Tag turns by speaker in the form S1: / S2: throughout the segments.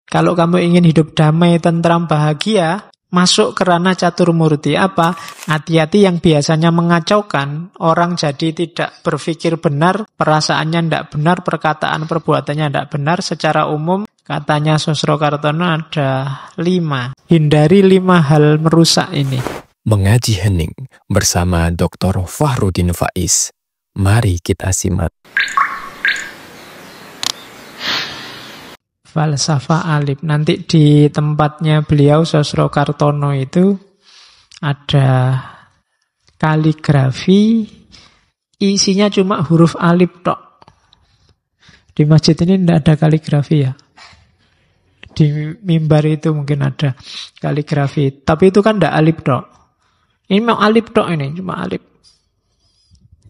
S1: Kalau kamu ingin hidup damai, tentram, bahagia, masuk ke ranah caturmurti. Apa? Hati-hati yang biasanya mengacaukan. Orang jadi tidak berpikir benar, perasaannya tidak benar, perkataan perbuatannya tidak benar. Secara umum, katanya Sosro Kartono ada 5. Hindari 5 hal merusak ini.
S2: Mengaji hening bersama Dr. Fahrudin Faiz. Mari kita simak.
S1: Falsafah Alif. Nanti di tempatnya beliau Sosro Kartono itu ada kaligrafi, isinya cuma huruf alif tok. Di masjid ini tidak ada kaligrafi ya. Di mimbar itu mungkin ada kaligrafi, tapi itu kan tidak alif tok. Ini mau alif tok, ini cuma alif.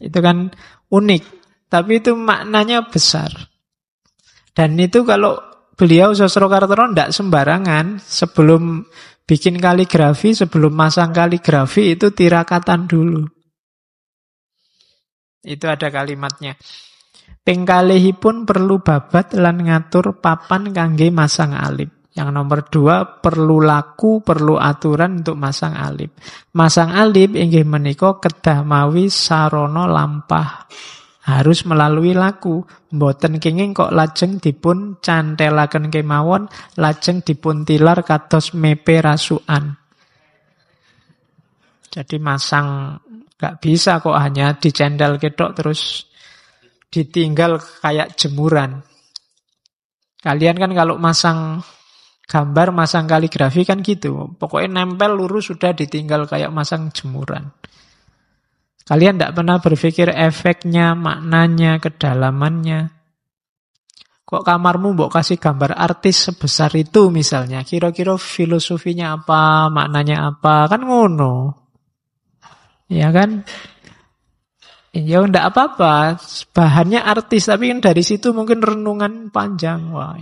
S1: Itu kan unik, tapi itu maknanya besar. Dan itu kalau beliau Sosro Kartono tidak sembarangan. Sebelum bikin kaligrafi, sebelum masang kaligrafi itu tirakatan dulu. Itu ada kalimatnya. Ping kalihipun perlu babat lan ngatur papan kangge masang alif. Yang nomor 2, perlu laku, perlu aturan untuk masang alif. Masang alif inggih menika kedah mawi sarana lampah. Harus melalui laku. Mboten kenging kok lajeng dipun cantelaken kemawon, lajeng dipun tilar kados mepe rasukan. Jadi masang gak bisa kok hanya dicendel ketok terus ditinggal kayak jemuran. Kalian kan kalau masang gambar, masang kaligrafi kan gitu. Pokoknya nempel lurus sudah ditinggal kayak masang jemuran. Kalian tidak pernah berpikir efeknya, maknanya, kedalamannya. Kok kamarmu mbok kasih gambar artis sebesar itu misalnya. Kira-kira filosofinya apa, maknanya apa. Kan ngono. Ya kan? Ya enggak apa-apa. Bahannya artis, tapi kan dari situ mungkin renungan panjang. Wah,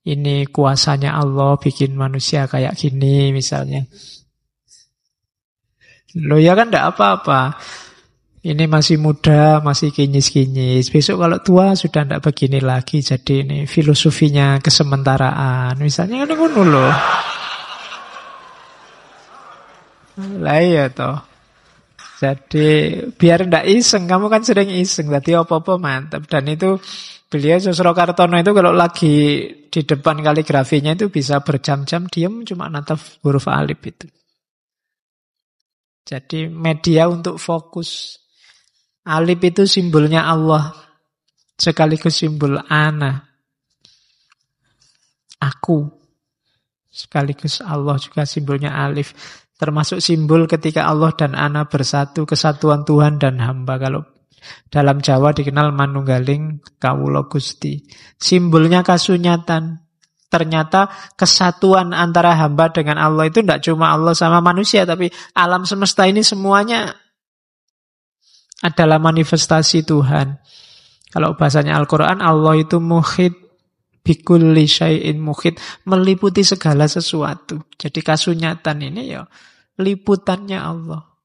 S1: ini kuasanya Allah bikin manusia kayak gini misalnya. Loh ya kan enggak apa-apa. Ini masih muda, masih kinyis-kinyis. Besok kalau tua sudah enggak begini lagi. Jadi ini filosofinya kesementaraan. Misalnya kan ngono loh. Lah iya toh. Jadi biar enggak iseng. Kamu kan sering iseng. Berarti apa-apa mantap. Dan itu beliau Sosro Kartono itu kalau lagi di depan kaligrafinya itu bisa berjam-jam diam cuma natap huruf alif itu. Jadi media untuk fokus. Alif itu simbolnya Allah. Sekaligus simbol ana. Aku. Sekaligus Allah juga simbolnya alif. Termasuk simbol ketika Allah dan ana bersatu. Kesatuan Tuhan dan hamba. Kalau dalam Jawa dikenal manunggaling kawula Gusti. Simbolnya kasunyatan. Ternyata kesatuan antara hamba dengan Allah itu tidak cuma Allah sama manusia, tapi alam semesta ini semuanya adalah manifestasi Tuhan. Kalau bahasanya Al-Quran, Allah itu muhit bikulli syai'in muhit, meliputi segala sesuatu. Jadi kasunyatan ini ya liputannya Allah.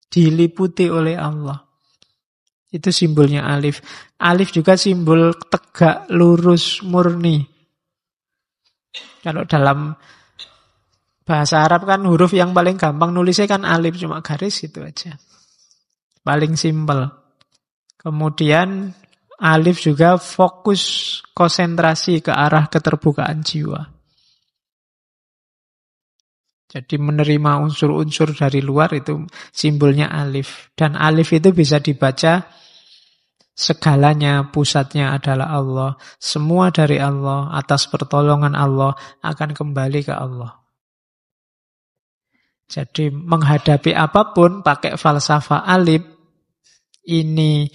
S1: Diliputi oleh Allah. Itu simbolnya alif. Alif juga simbol tegak, lurus, murni. Kalau dalam bahasa Arab kan huruf yang paling gampang nulisnya kan alif, cuma garis gitu aja. Paling simpel. Kemudian alif juga fokus konsentrasi ke arah keterbukaan jiwa. Jadi menerima unsur-unsur dari luar itu simbolnya alif. Dan alif itu bisa dibaca segalanya, pusatnya adalah Allah. Semua dari Allah, atas pertolongan Allah, akan kembali ke Allah. Jadi menghadapi apapun pakai falsafah alif, ini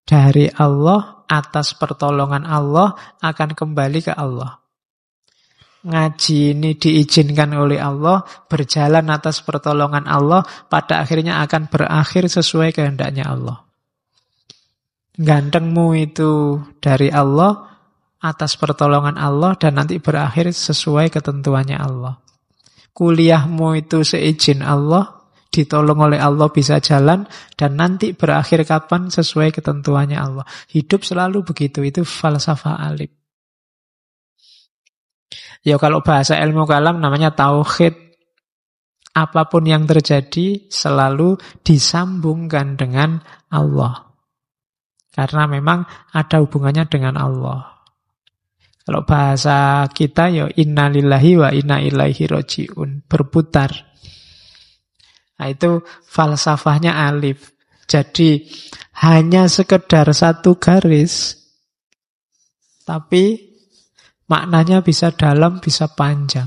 S1: dari Allah, atas pertolongan Allah, akan kembali ke Allah. Ngaji ini diizinkan oleh Allah, berjalan atas pertolongan Allah, pada akhirnya akan berakhir sesuai kehendaknya Allah. Gantengmu itu dari Allah, atas pertolongan Allah, dan nanti berakhir sesuai ketentuannya Allah. Kuliahmu itu seizin Allah, ditolong oleh Allah bisa jalan, dan nanti berakhir kapan sesuai ketentuannya Allah. Hidup selalu begitu, itu falsafah alif. Ya kalau bahasa ilmu kalam namanya tauhid. Apapun yang terjadi selalu disambungkan dengan Allah. Karena memang ada hubungannya dengan Allah. Kalau bahasa kita ya inna lillahi wa inna ilaihi roji'un. Berputar. Nah itu falsafahnya alif. Jadi hanya sekedar satu garis. Tapi maknanya bisa dalam, bisa panjang.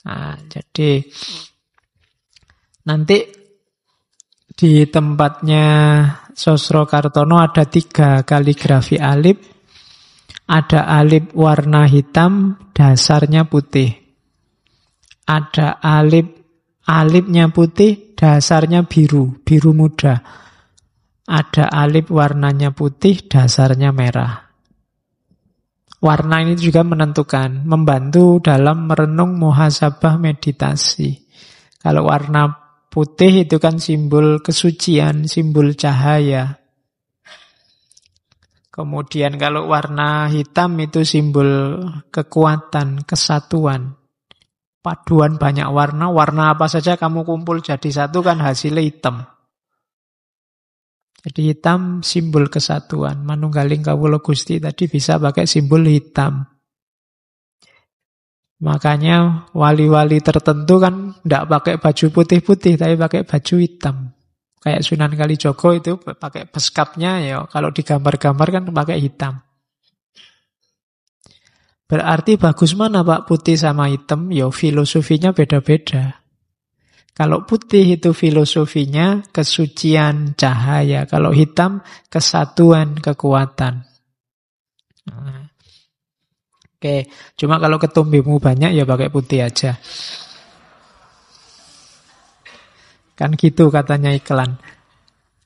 S1: Nah, jadi nanti di tempatnya Sosro Kartono ada 3 kaligrafi alif. Ada alif warna hitam, dasarnya putih. Ada alifnya putih, dasarnya biru, biru muda. Ada alif warnanya putih, dasarnya merah. Warna ini juga menentukan, membantu dalam merenung muhasabah meditasi. Kalau warna putih itu kan simbol kesucian, simbol cahaya. Kemudian kalau warna hitam itu simbol kekuatan, kesatuan. Paduan banyak warna, warna apa saja kamu kumpul jadi satu kan hasilnya hitam. Jadi hitam simbol kesatuan. Manunggaling kawula Gusti tadi bisa pakai simbol hitam. Makanya wali-wali tertentu kan tidak pakai baju putih-putih, tapi pakai baju hitam. Kayak Sunan Kalijogo itu pakai beskapnya ya, kalau digambar-gambar kan pakai hitam. Berarti bagus mana Pak putih sama hitam? Ya filosofinya beda-beda. Kalau putih itu filosofinya kesucian, cahaya. Kalau hitam, kesatuan, kekuatan. Nah. Oke, cuma kalau ketumbimu banyak ya pakai putih aja. Kan gitu katanya iklan.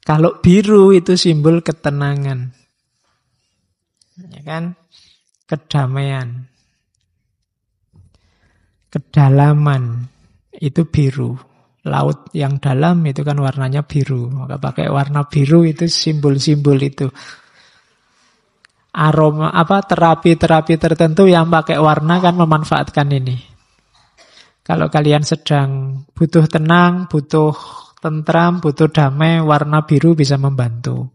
S1: Kalau biru itu simbol ketenangan. Ya kan? Kedamaian. Kedalaman. Itu biru. Laut yang dalam itu kan warnanya biru. Maka pakai warna biru itu simbol-simbol itu. Aroma terapi-terapi tertentu yang pakai warna kan memanfaatkan ini. Kalau kalian sedang butuh tenang, butuh tentram, butuh damai, warna biru bisa membantu.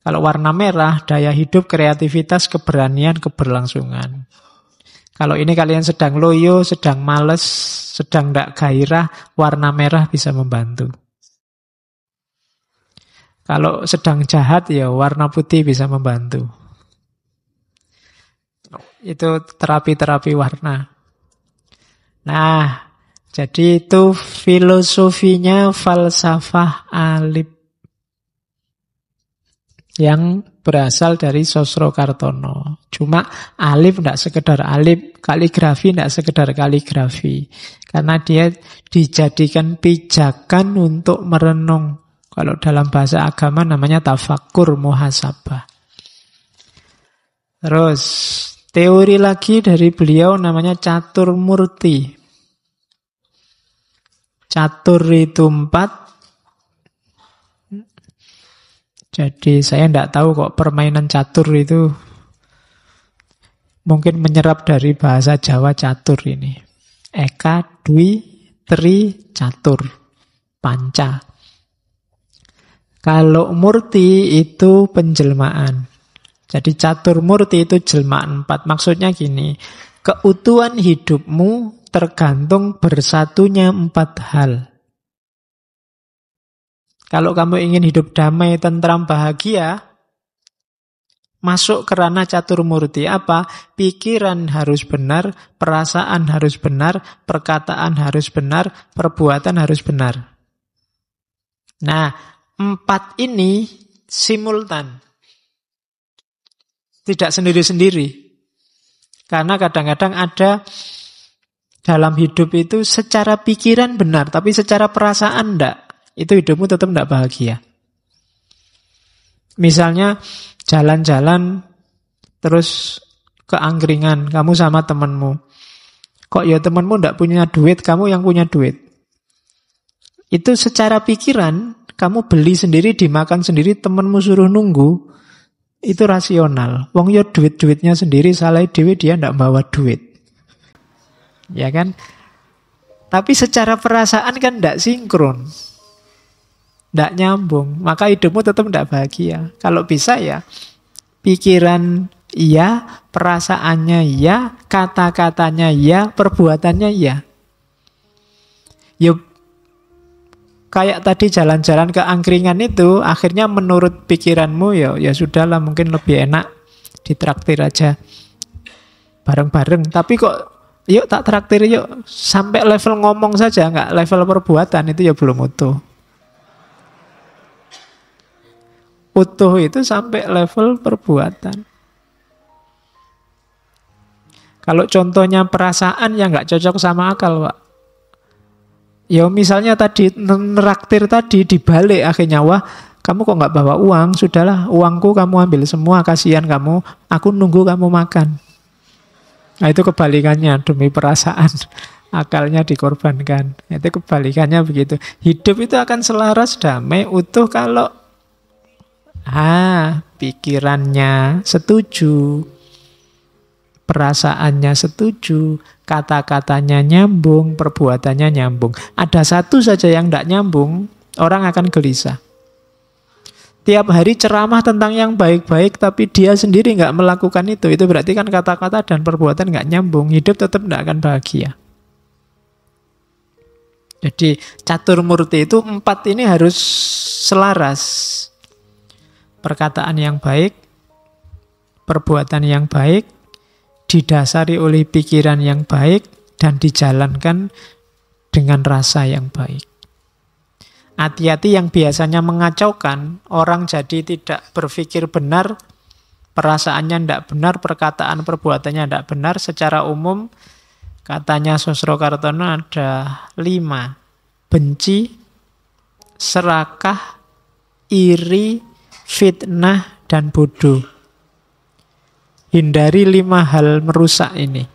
S1: Kalau warna merah, daya hidup, kreativitas, keberanian, keberlangsungan. Kalau ini kalian sedang loyo, sedang males, sedang tidak gairah, warna merah bisa membantu. Kalau sedang jahat, ya warna putih bisa membantu. Itu terapi-terapi warna. Nah, jadi itu filosofinya falsafah alif yang berasal dari Sosro Kartono. Cuma alif tidak sekedar alif, kaligrafi tidak sekedar kaligrafi. Karena dia dijadikan pijakan untuk merenung. Kalau dalam bahasa agama namanya tafakkur muhasabah. Terus, teori lagi dari beliau namanya catur murti. Catur itu 4. Jadi saya tidak tahu kok permainan catur itu mungkin menyerap dari bahasa Jawa catur ini. Eka, dwi, tri, catur, panca. Kalau murti itu penjelmaan. Jadi catur murti itu jelmaan 4. Maksudnya gini, keutuhan hidupmu tergantung bersatunya 4 hal. Kalau kamu ingin hidup damai, tentram, bahagia, masuk ke ranah catur murti. Apa? Pikiran harus benar, perasaan harus benar, perkataan harus benar, perbuatan harus benar. Nah, 4 ini simultan. Tidak sendiri-sendiri. Karena kadang-kadang ada dalam hidup itu secara pikiran benar, tapi secara perasaan enggak. Itu hidupmu tetap tidak bahagia. Misalnya jalan-jalan terus keangkringan, kamu sama temanmu. Kok ya temanmu tidak punya duit, kamu yang punya duit. Itu secara pikiran, kamu beli sendiri, dimakan sendiri, temanmu suruh nunggu. Itu rasional. Wong yo duit-duitnya sendiri, salah dewe dia ndak bawa duit. Ya kan? Tapi secara perasaan kan ndak sinkron. Ndak nyambung. Maka hidupmu tetap ndak bahagia. Kalau bisa ya pikiran iya, perasaannya iya, kata-katanya iya, perbuatannya iya. Yuk, kayak tadi jalan-jalan ke angkringan itu, akhirnya menurut pikiranmu ya sudahlah, mungkin lebih enak ditraktir aja bareng-bareng. Tapi kok yuk tak traktir yuk, sampai level ngomong saja, nggak level perbuatan, itu ya belum utuh. Utuh itu sampai level perbuatan. Kalau contohnya perasaan yang nggak cocok sama akal, Pak. Ya misalnya tadi neraktir tadi dibalik akhirnya, wah kamu kok nggak bawa uang, sudahlah uangku kamu ambil semua, kasihan kamu, aku nunggu kamu makan. Nah itu kebalikannya, demi perasaan akalnya dikorbankan. Itu kebalikannya begitu. Hidup itu akan selaras, damai, utuh kalau pikirannya setuju, perasaannya setuju, kata-katanya nyambung, perbuatannya nyambung. Ada satu saja yang tidak nyambung, orang akan gelisah. Tiap hari ceramah tentang yang baik-baik, tapi dia sendiri nggak melakukan itu berarti kan kata-kata dan perbuatan nggak nyambung. Hidup tetap tidak akan bahagia. Jadi catur murti itu 4 ini harus selaras. Perkataan yang baik, perbuatan yang baik, didasari oleh pikiran yang baik, dan dijalankan dengan rasa yang baik. Hati-hati yang biasanya mengacaukan, orang jadi tidak berpikir benar, perasaannya tidak benar, perkataan perbuatannya tidak benar. Secara umum, katanya Sosrokartono ada 5. Benci, serakah, iri, fitnah, dan bodoh. Hindari 5 hal merusak ini.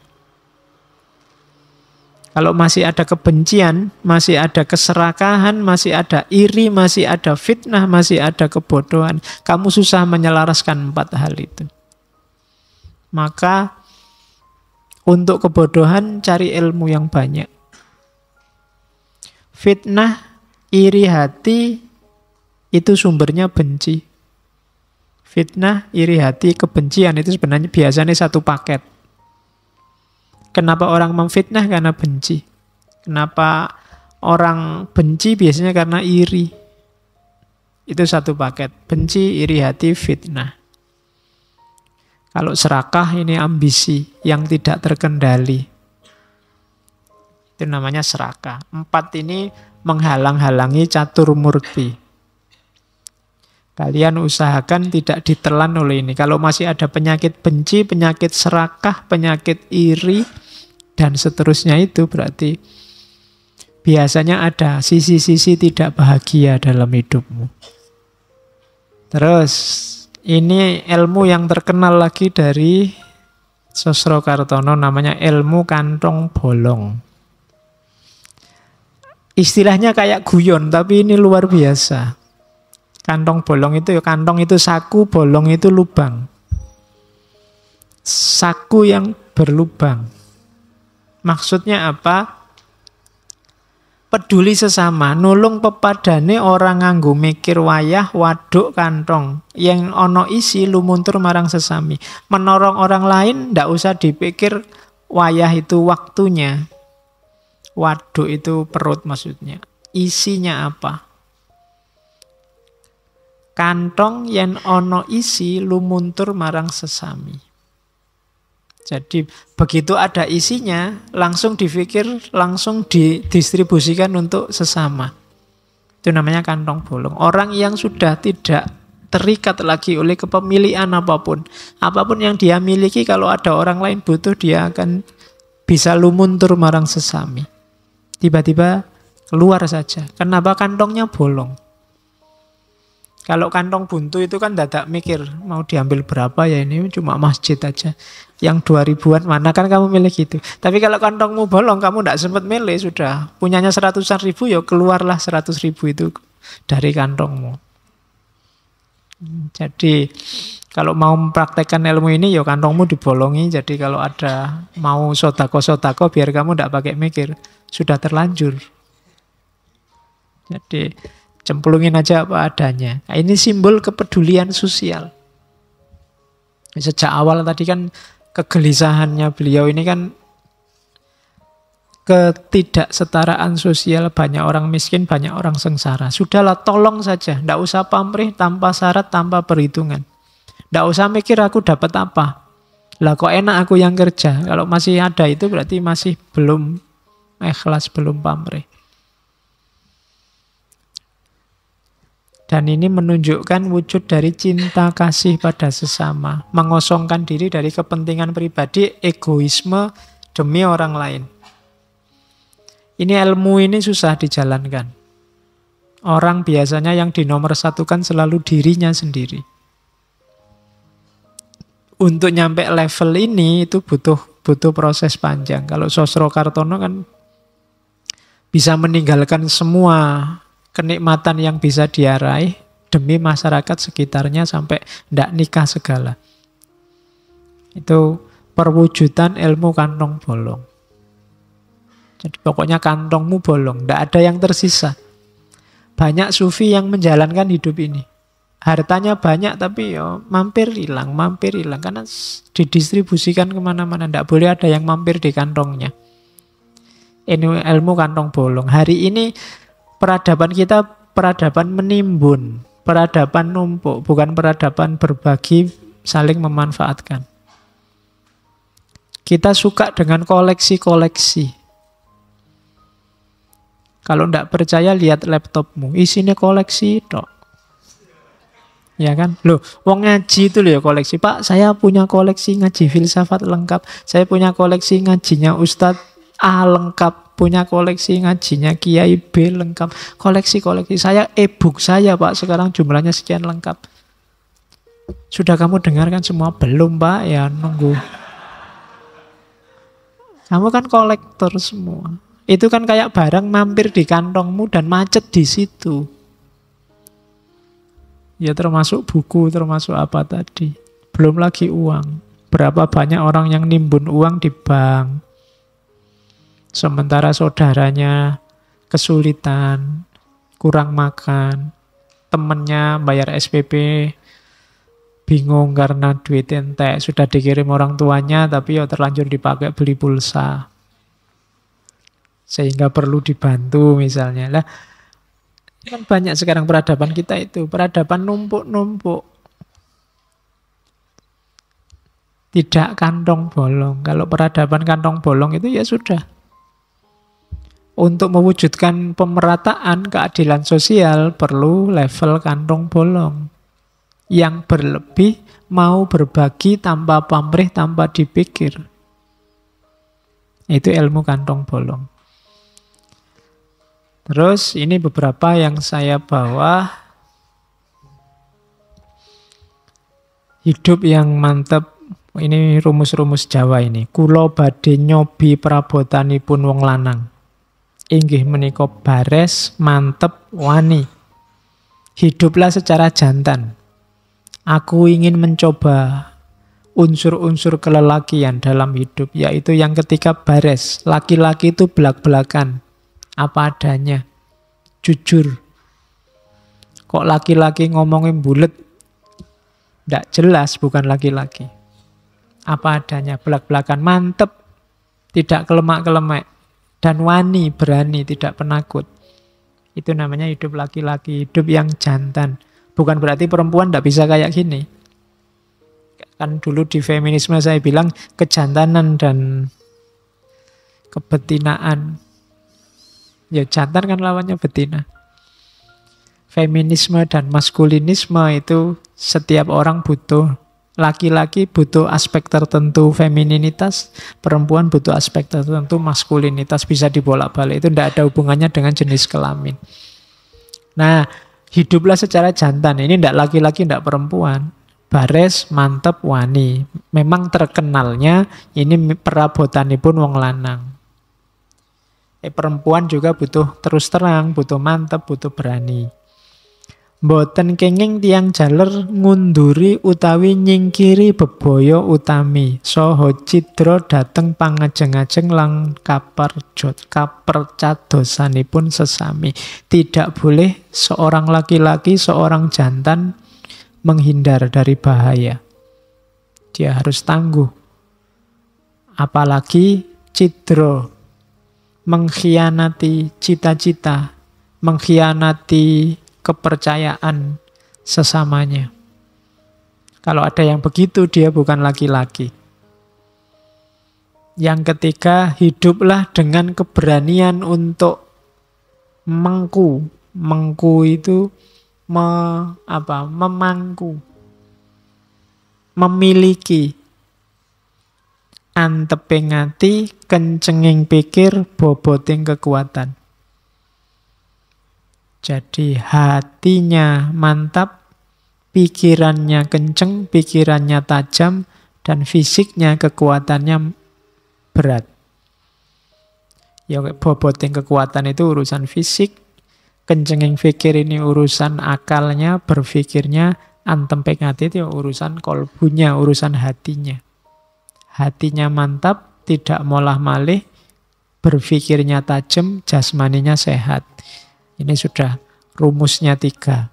S1: Kalau masih ada kebencian, masih ada keserakahan, masih ada iri, masih ada fitnah, masih ada kebodohan, kamu susah menyelaraskan 4 hal itu. Maka untuk kebodohan cari ilmu yang banyak. Fitnah, iri hati, itu sumbernya benci. Fitnah, iri hati, kebencian itu sebenarnya biasanya satu paket. Kenapa orang memfitnah? Karena benci. Kenapa orang benci? Biasanya karena iri. Itu satu paket. Benci, iri hati, fitnah. Kalau serakah ini ambisi yang tidak terkendali. Itu namanya serakah. 4 ini menghalang-halangi catur murti. Kalian usahakan tidak ditelan oleh ini. Kalau masih ada penyakit benci, penyakit serakah, penyakit iri, dan seterusnya, itu berarti biasanya ada sisi-sisi tidak bahagia dalam hidupmu. Terus, ini ilmu yang terkenal lagi dari Sosrokartono, namanya ilmu kantong bolong. Istilahnya kayak guyon, tapi ini luar biasa. Kantong bolong itu, kantong itu saku, bolong itu lubang. Saku yang berlubang. Maksudnya apa? Peduli sesama, nulung pepadane orang nganggo mikir wayah waduk kantong. Yang ono isi lumuntur marang sesami. Menolong orang lain ndak usah dipikir wayah itu waktunya. Waduk itu perut maksudnya. Isinya apa? Kantong yang ono isi lumuntur marang sesami. Jadi begitu ada isinya, langsung dipikir, langsung didistribusikan untuk sesama. Itu namanya kantong bolong. Orang yang sudah tidak terikat lagi oleh kepemilikan apapun. Apapun yang dia miliki, kalau ada orang lain butuh, dia akan bisa lumuntur marang sesami. Tiba-tiba keluar saja. Kenapa? Kantongnya bolong. Kalau kantong buntu itu kan dadak mikir, mau diambil berapa ya, ini cuma masjid aja. Yang 2000-an mana kan kamu milih gitu. Tapi kalau kantongmu bolong, kamu tidak sempat milih, sudah. Punyanya 100-an ribu, ya keluarlah 100.000 itu dari kantongmu. Jadi Kalau mau mempraktekkan ilmu ini, ya kantongmu dibolongi. Jadi kalau ada mau sodako-sodako, biar kamu tidak pakai mikir. Sudah terlanjur. Jadi cemplungin aja apa adanya. Nah, ini simbol kepedulian sosial. Sejak awal tadi kan kegelisahannya beliau ini kan ketidaksetaraan sosial, banyak orang miskin, banyak orang sengsara. Sudahlah, tolong saja, tidak usah pamrih, tanpa syarat, tanpa perhitungan. Tidak usah mikir aku dapat apa. Lah kok enak aku yang kerja. Kalau masih ada itu berarti masih belum ikhlas, belum pamrih. Dan ini menunjukkan wujud dari cinta kasih pada sesama. Mengosongkan diri dari kepentingan pribadi, egoisme demi orang lain. Ini ilmu ini susah dijalankan. Orang biasanya yang dinomorsatukan selalu dirinya sendiri. Untuk nyampe level ini itu butuh proses panjang. Kalau Sosro Kartono kan bisa meninggalkan semua kenikmatan yang bisa dia raih demi masyarakat sekitarnya sampai tidak nikah segala. Itu perwujudan ilmu kantong bolong. Jadi pokoknya kantongmu bolong, tidak ada yang tersisa. Banyak sufi yang menjalankan hidup ini. Hartanya banyak tapi ya mampir hilang. Karena didistribusikan kemana-mana. Tidak boleh ada yang mampir di kantongnya. Ini ilmu kantong bolong. Hari ini peradaban kita peradaban menimbun. Peradaban numpuk. Bukan peradaban berbagi, saling memanfaatkan. Kita suka dengan koleksi-koleksi. Kalau tidak percaya lihat laptopmu. Isinya koleksi tok. Ya kan? Loh, wong ngaji itu loh ya koleksi. Pak, saya punya koleksi ngaji filsafat lengkap. Saya punya koleksi ngajinya Ustadz A lengkap. Punya koleksi ngajinya Kiai B lengkap. Koleksi-koleksi. Saya e-book saya, Pak. Sekarang jumlahnya sekian lengkap. Sudah kamu dengarkan semua? Belum, Pak. Ya, nunggu. Kamu kan kolektor semua. Itu kan kayak barang mampir di kantongmu dan macet di situ. Ya termasuk buku, termasuk apa tadi. Belum lagi uang. Berapa banyak orang yang nimbun uang di bank. Sementara saudaranya kesulitan, kurang makan. Temennya bayar SPP, bingung karena duit entek. Sudah dikirim orang tuanya, tapi ya terlanjur dipakai beli pulsa. Sehingga perlu dibantu misalnya. Lah, kan banyak sekarang peradaban kita itu. Peradaban numpuk-numpuk. Tidak kantong bolong. Kalau peradaban kantong bolong itu ya sudah. Untuk mewujudkan pemerataan keadilan sosial perlu level kantong bolong. Yang berlebih mau berbagi tanpa pamrih, tanpa dipikir. Itu ilmu kantong bolong. Terus ini beberapa yang saya bawa. Hidup yang mantep. Ini rumus-rumus Jawa ini. Kulo badhe nyobi prabotanipun wong lanang. Inggih menika bares, mantep, wani. Hiduplah secara jantan. Aku ingin mencoba unsur-unsur kelelakian dalam hidup. Yaitu yang ketika bares. Laki-laki itu belak-belakan. Apa adanya, jujur. Kok laki-laki ngomongin bulet, tidak jelas, bukan laki-laki. Apa adanya, belak-belakan, mantep, tidak kelemak-kelemek, dan wani, berani, tidak penakut. Itu namanya hidup laki-laki, hidup yang jantan. Bukan berarti perempuan tidak bisa kayak gini. Kan dulu di feminisme saya bilang kejantanan dan kebetinaan. Ya jantan kan lawannya betina. Feminisme dan maskulinisme itu setiap orang butuh. Laki-laki butuh aspek tertentu femininitas, perempuan butuh aspek tertentu maskulinitas, bisa dibolak-balik. Itu tidak ada hubungannya dengan jenis kelamin. Nah, hiduplah secara jantan. Ini tidak laki-laki, tidak perempuan. Bares, mantep, wani. Memang terkenalnya ini perabotanipun wong lanang. Perempuan juga butuh terus terang, butuh mantep, butuh berani. Boten kenging tiang jaler ngunduri utawi nyingkiri bebaya utami saha cidra dhateng pangajeng-ajeng lang kapercadosanipun sesami. Tidak boleh seorang laki-laki, seorang jantan menghindar dari bahaya. Dia harus tangguh. Apalagi cidra, mengkhianati cita-cita, mengkhianati kepercayaan sesamanya. Kalau ada yang begitu, dia bukan laki-laki. Yang ketiga, hiduplah dengan keberanian untuk mengku. Mengku itu memangku, memiliki. Anteping ati, kencenging pikir, boboting kekuatan. Jadi hatinya mantap, pikirannya kenceng, pikirannya tajam, dan fisiknya kekuatannya berat. Ya boboting kekuatan itu urusan fisik, kencenging pikir ini urusan akalnya, berpikirnya, anteping ati itu urusan kolbunya, urusan hatinya. Hatinya mantap, tidak molah-malih, berpikirnya tajam, jasmaninya sehat. Ini sudah rumusnya 3.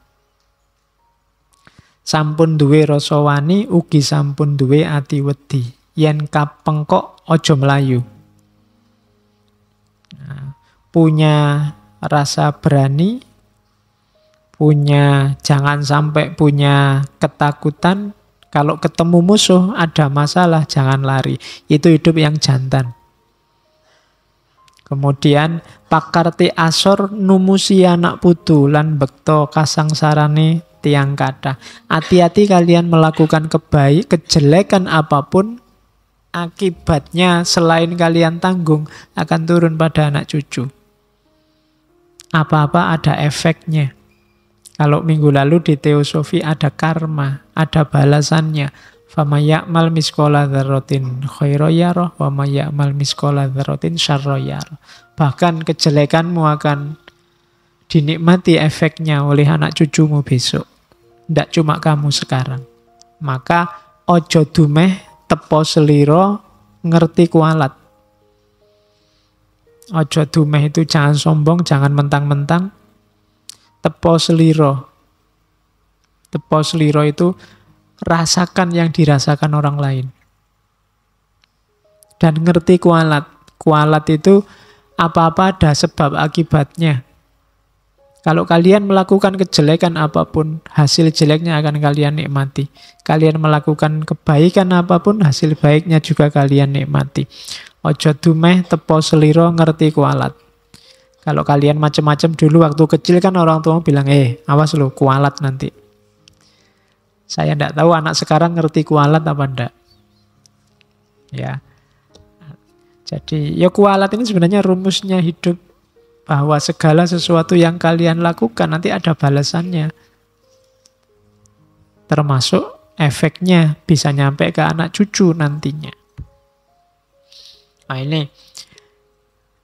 S1: Sampun duwe rasa wani, ugi sampun duwe ati wedi. Yen kapengkok ojo melayu. Nah, punya rasa berani, jangan sampai punya ketakutan. Kalau ketemu musuh, ada masalah, jangan lari. Itu hidup yang jantan. Kemudian pakarti asor numusi anak putu lan bekto kasangsarane tiang kata. Hati-hati kalian melakukan kejelekan apapun, akibatnya selain kalian tanggung akan turun pada anak cucu. Apa-apa ada efeknya. Kalau minggu lalu di teosofi ada karma, ada balasannya. Fama ya'mal miskola dzarratin khairan yarah wa ma ya'mal miskola dzarratin syarran yarah. Bahkan kejelekanmu akan dinikmati efeknya oleh anak cucumu besok. Tidak cuma kamu sekarang. Maka ojo dumeh tepo seliro ngerti kualat. Ojo dumeh itu jangan sombong, jangan mentang-mentang. Tepo seliro. Tepo seliro itu rasakan yang dirasakan orang lain. Dan ngerti kualat. Kualat itu apa-apa ada sebab akibatnya. Kalau kalian melakukan kejelekan apapun, hasil jeleknya akan kalian nikmati. Kalian melakukan kebaikan apapun, hasil baiknya juga kalian nikmati. Ojo dumeh tepo seliro ngerti kualat. Kalau kalian macam-macam dulu waktu kecil kan orang tua bilang, awas lo kualat nanti. Saya tidak tahu anak sekarang ngerti kualat apa enggak. Ya. Jadi ya kualat ini sebenarnya rumusnya hidup. Bahwa segala sesuatu yang kalian lakukan nanti ada balasannya. Termasuk efeknya bisa nyampe ke anak cucu nantinya. Nah ini.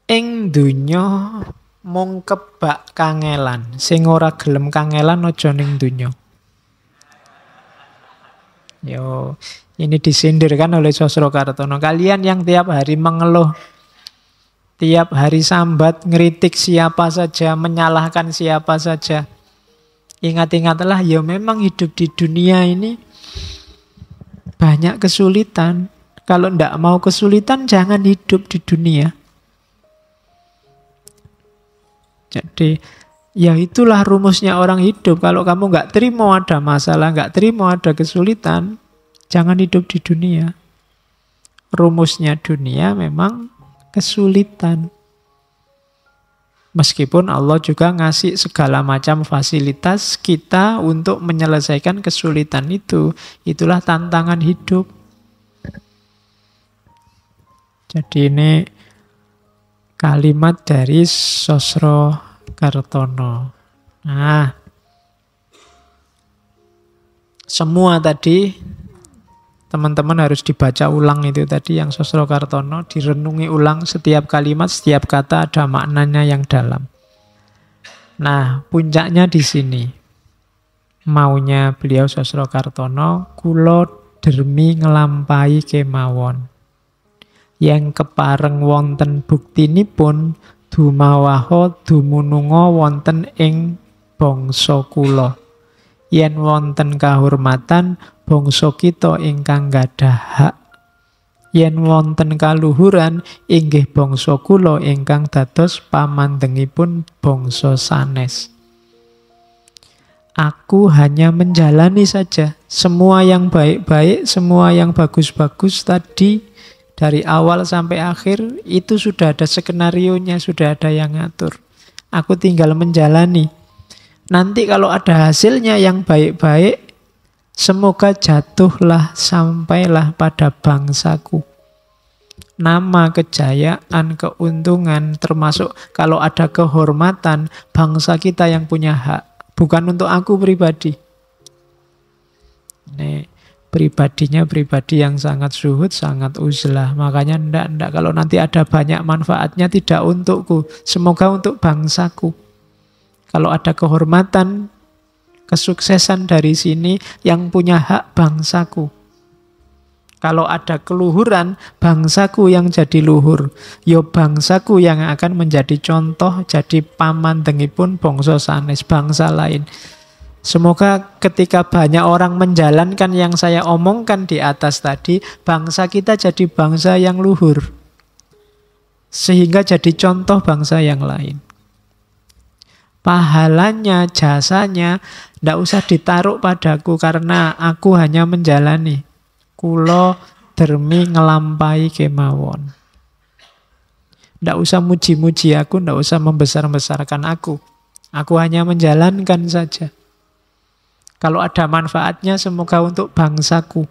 S1: Ing dunya mung kebak kangelan. Sing ora gelem kangelan aja ning dunya. Yo, ini disindirkan oleh Sosrokartono. Kalian yang tiap hari mengeluh, tiap hari sambat, ngeritik siapa saja, menyalahkan siapa saja. Ingat-ingatlah, ya memang hidup di dunia ini banyak kesulitan. Kalau ndak mau kesulitan, jangan hidup di dunia. Jadi, ya itulah rumusnya orang hidup. Kalau kamu nggak terima ada masalah, nggak terima ada kesulitan, jangan hidup di dunia. Rumusnya dunia memang kesulitan. Meskipun Allah juga ngasih segala macam fasilitas kita untuk menyelesaikan kesulitan itu. Itulah tantangan hidup. Jadi ini kalimat dari Sosrokartono. Nah, semua tadi teman-teman harus dibaca ulang itu tadi yang Sosrokartono, direnungi ulang setiap kalimat, setiap kata ada maknanya yang dalam. Nah, puncaknya di sini. Maunya beliau Sosrokartono, kula dermi ngelampahi kemawon. Yang kepareng wonten buktinipun dumawaha dumununga wonten ing bangsa kula. Yen wonten kahormatan bangsa kita ingkang gadhah hak. Yen wonten kaluhuran inggih bangsa kula ingkang dados pamandhengipun bangsa sanes. Aku hanya menjalani saja semua yang baik-baik, semua yang bagus-bagus tadi dari awal sampai akhir itu sudah ada skenarionya, sudah ada yang ngatur. Aku tinggal menjalani. Nanti kalau ada hasilnya yang baik-baik, semoga jatuhlah sampailah pada bangsaku. Nama, kejayaan, keuntungan, termasuk kalau ada kehormatan, bangsa kita yang punya hak. Bukan untuk aku pribadi. Ini pribadinya pribadi yang sangat zuhud, sangat uzlah. Makanya ndak kalau nanti ada banyak manfaatnya tidak untukku. Semoga untuk bangsaku. Kalau ada kehormatan, kesuksesan dari sini yang punya hak bangsaku. Kalau ada keluhuran, bangsaku yang jadi luhur. Yo bangsaku yang akan menjadi contoh, jadi pamandhengipun bangsa sanes, bangsa lain. Semoga ketika banyak orang menjalankan yang saya omongkan di atas tadi, bangsa kita jadi bangsa yang luhur. Sehingga jadi contoh bangsa yang lain. Pahalanya, jasanya, tidak usah ditaruh padaku karena aku hanya menjalani. Kulo dermi ngelampahi kemawon. Tidak usah muji-muji aku, tidak usah membesar-besarkan aku. Aku hanya menjalankan saja. Kalau ada manfaatnya semoga untuk bangsaku.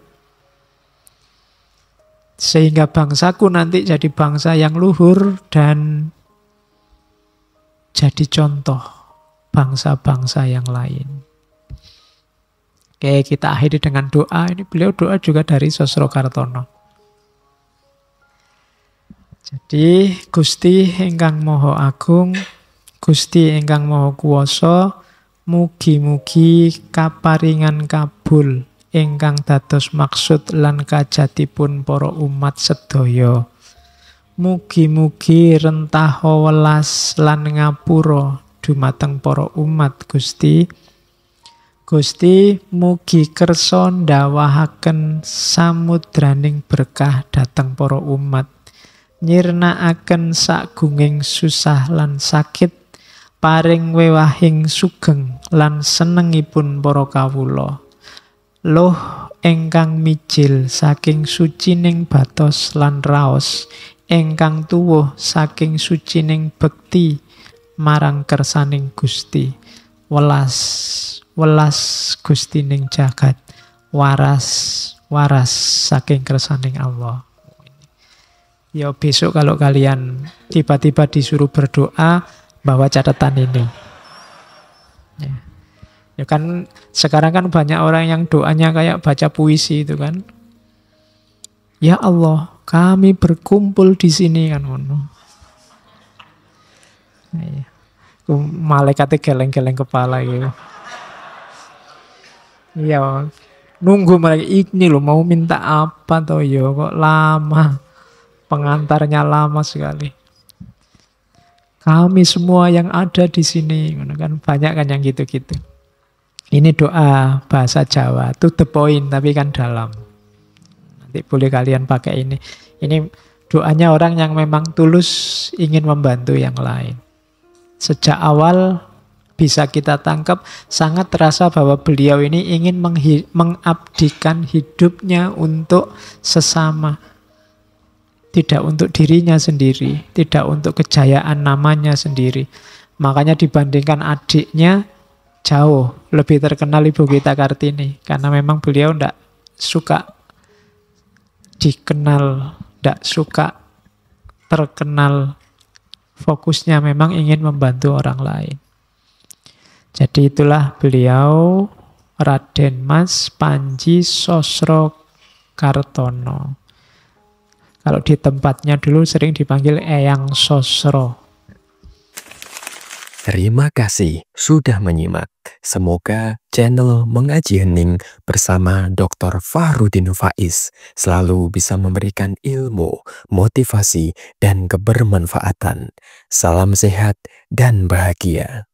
S1: Sehingga bangsaku nanti jadi bangsa yang luhur dan jadi contoh bangsa-bangsa yang lain. Oke, kita akhiri dengan doa. Ini beliau doa juga dari Sosrokartono. Jadi, Gusti ingkang Maha Agung, Gusti ingkang Maha Kuwasa, mugi-mugi kaparingan kabul ingkang dados maksud lan kajatipun para umat sedaya. Mugi-mugi rentaha welas lan ngapura dumateng para umat Gusti. Gusti mugi kersa ndawahaken samudraning berkah dhateng para umat, nyirnakaken sagunging susah lan sakit, paring wewahing sugeng lan senengipun para kawula. Loh ingkang mijil saking sucining batos lan raos, ingkang tuwuh saking sucining bekti marang kersaning Gusti. Welas Gustining jagat, waras saking kersaning Allah. Ya besok kalau kalian tiba-tiba disuruh berdoa, bawa catatan ini. Ya kan sekarang kan banyak orang yang doanya kayak baca puisi itu kan. Ya Allah, kami berkumpul di sini kan. Malaikatnya geleng-geleng kepala gitu. Iya, nunggu mereka ini loh mau minta apa toh yo kok lama, pengantarnya lama sekali. Kami semua yang ada di sini, kan banyak kan yang gitu-gitu. Ini doa bahasa Jawa, to the point tapi kan dalam. Nanti boleh kalian pakai ini. Ini doanya orang yang memang tulus ingin membantu yang lain. Sejak awal bisa kita tangkap sangat terasa bahwa beliau ini ingin mengabdikan hidupnya untuk sesama. Tidak untuk dirinya sendiri, tidak untuk kejayaan namanya sendiri. Makanya dibandingkan adiknya, jauh lebih terkenal Ibu kita Kartini. Karena memang beliau tidak suka dikenal, tidak suka terkenal. Fokusnya memang ingin membantu orang lain. Jadi itulah beliau Raden Mas Panji Sosrokartono. Kalau di tempatnya dulu sering dipanggil Eyang Sosro.
S2: Terima kasih sudah menyimak. Semoga channel Mengaji Hening bersama Dr. Fahrudin Faiz selalu bisa memberikan ilmu, motivasi, dan kebermanfaatan. Salam sehat dan bahagia.